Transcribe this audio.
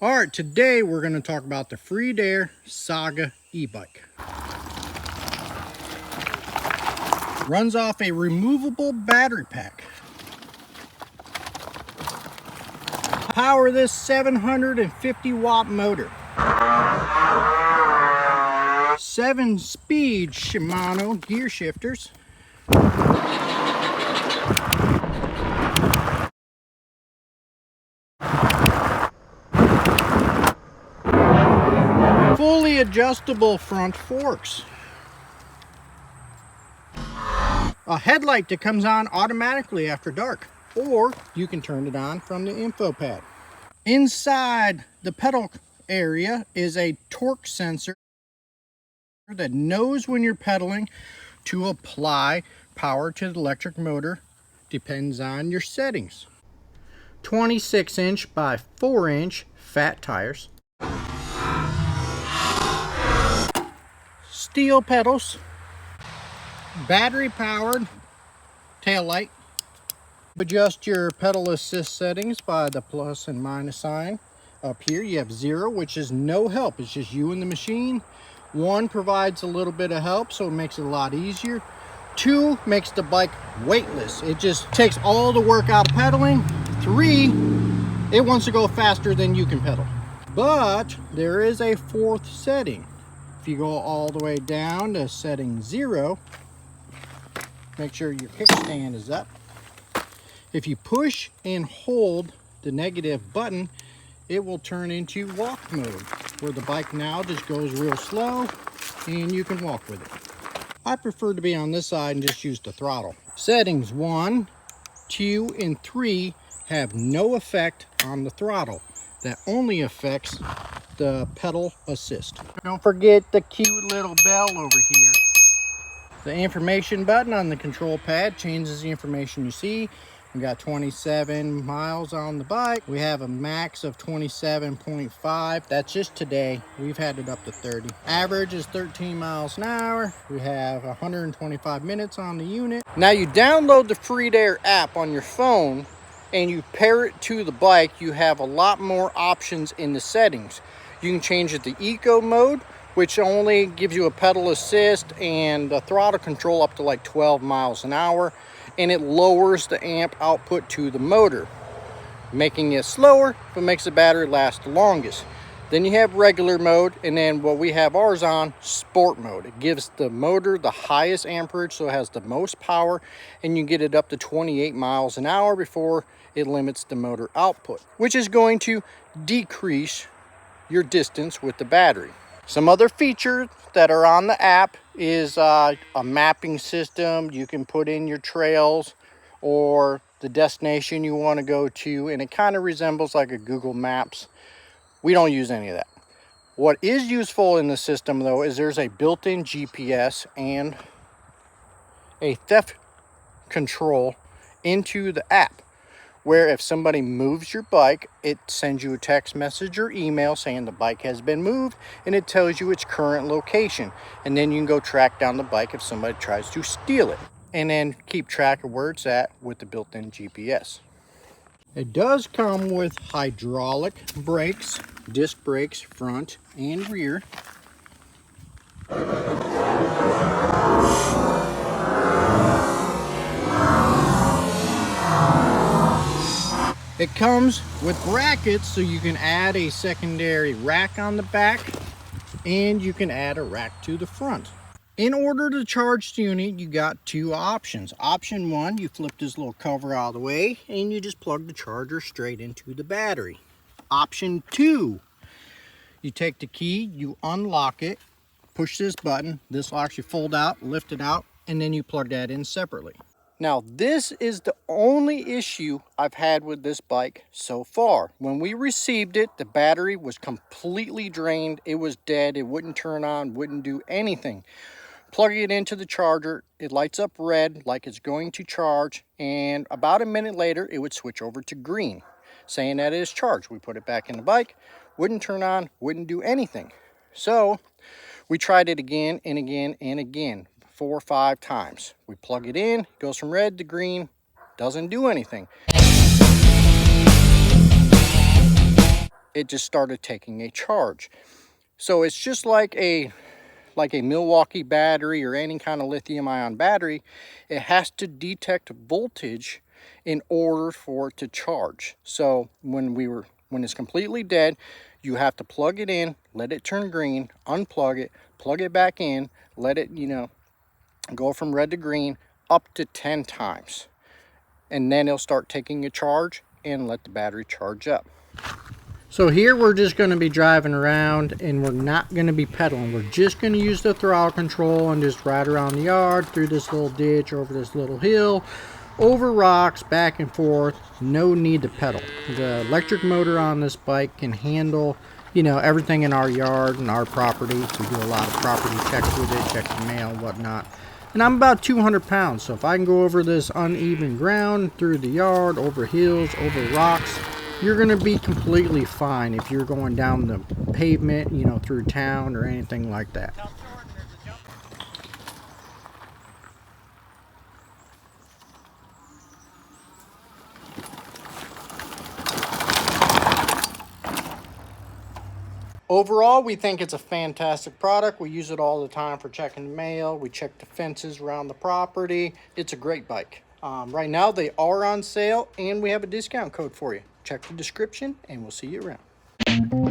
All right, today we're going to talk about the Freedare Saiga e-bike. Runs off a removable battery pack. Power this 750 watt motor. 7-speed Shimano gear shifters. Fully adjustable front forks. A headlight that comes on automatically after dark, or you can turn it on from the info pad. Inside the pedal area is a torque sensor that knows when you're pedaling to apply power to the electric motor. Depends on your settings. 26-inch by 4-inch fat tires. Steel pedals. Battery powered tail light. Adjust your pedal assist settings by the plus and minus sign. Up here you have 0, which is no help. It's just you and the machine. 1 provides a little bit of help, so it makes it a lot easier. 2 makes the bike weightless. It just takes all the work out of pedaling. 3, it wants to go faster than you can pedal. But there is a 4th setting. If you go all the way down to setting 0, make sure your kickstand is up. If you push and hold the negative button, it will turn into walk mode, where the bike now just goes real slow and you can walk with it. I prefer to be on this side and just use the throttle. Settings 1, 2, and 3 have no effect on the throttle. That only affects the pedal assist. Don't forget the cute little bell over here. The information button on the control pad changes the information you see. We got 27 miles on the bike. We have a max of 27.5. That's just today. We've had it up to 30. Average is 13 miles an hour. We have 125 minutes on the unit. Now you download the Freedare app on your phone and you pair it to the bike. You have a lot more options in the settings. You can change it to eco mode, which only gives you a pedal assist and a throttle control up to like 12 miles an hour. And it lowers the amp output to the motor, making it slower, but makes the battery last the longest. Then you have regular mode, and then what we have ours on, sport mode. It gives the motor the highest amperage, so it has the most power, and you get it up to 28 miles an hour before it limits the motor output, which is going to decrease your distance with the battery. Some other features that are on the app is a mapping system. You can put in your trails or the destination you want to go to, and it kind of resembles like a Google Maps. We don't use any of that. What is useful in the system though is there's a built-in GPS and a theft control into the app, where if somebody moves your bike, it sends you a text message or email saying the bike has been moved, and it tells you its current location. And then you can go track down the bike if somebody tries to steal it, and then keep track of where it's at with the built-in GPS. It does come with hydraulic brakes, disc brakes front and rear. It comes with brackets, so you can add a secondary rack on the back, and you can add a rack to the front. In order to charge the unit, you got 2 options. Option 1, you flip this little cover out of the way, and you just plug the charger straight into the battery. Option 2, you take the key, you unlock it, push this button, this will actually fold out, lift it out, and then you plug that in separately. Now, this is the only issue I've had with this bike so far. When we received it, the battery was completely drained. It was dead. It wouldn't turn on, wouldn't do anything. Plugging it into the charger, it lights up red like it's going to charge, and about a minute later, it would switch over to green, saying that it is charged. We put it back in the bike, wouldn't turn on, wouldn't do anything. So we tried it again and again and again. 4 or 5 times. We plug it in, it goes from red to green, doesn't do anything. it just started taking a charge. So it's just like a Milwaukee battery or any kind of lithium ion battery. It has to detect voltage in order for it to charge. So when it's completely dead, you have to plug it in, let it turn green, unplug it, plug it back in, let it, go from red to green up to 10 times. And then it'll start taking a charge and let the battery charge up. So here we're just going to be driving around, and we're not going to be pedaling. We're just going to use the throttle control and just ride around the yard, through this little ditch, over this little hill, over rocks, back and forth. No need to pedal. The electric motor on this bike can handle, everything in our yard and our property. We do a lot of property checks with it, check the mail and whatnot. And I'm about 200 pounds, so if I can go over this uneven ground, through the yard, over hills, over rocks, you're going to be completely fine if you're going down the pavement, through town or anything like that. Overall, we think it's a fantastic product. We use it all the time for checking the mail. We check the fences around the property. It's a great bike. Right now, they are on sale, and we have a discount code for you. Check the description, and we'll see you around.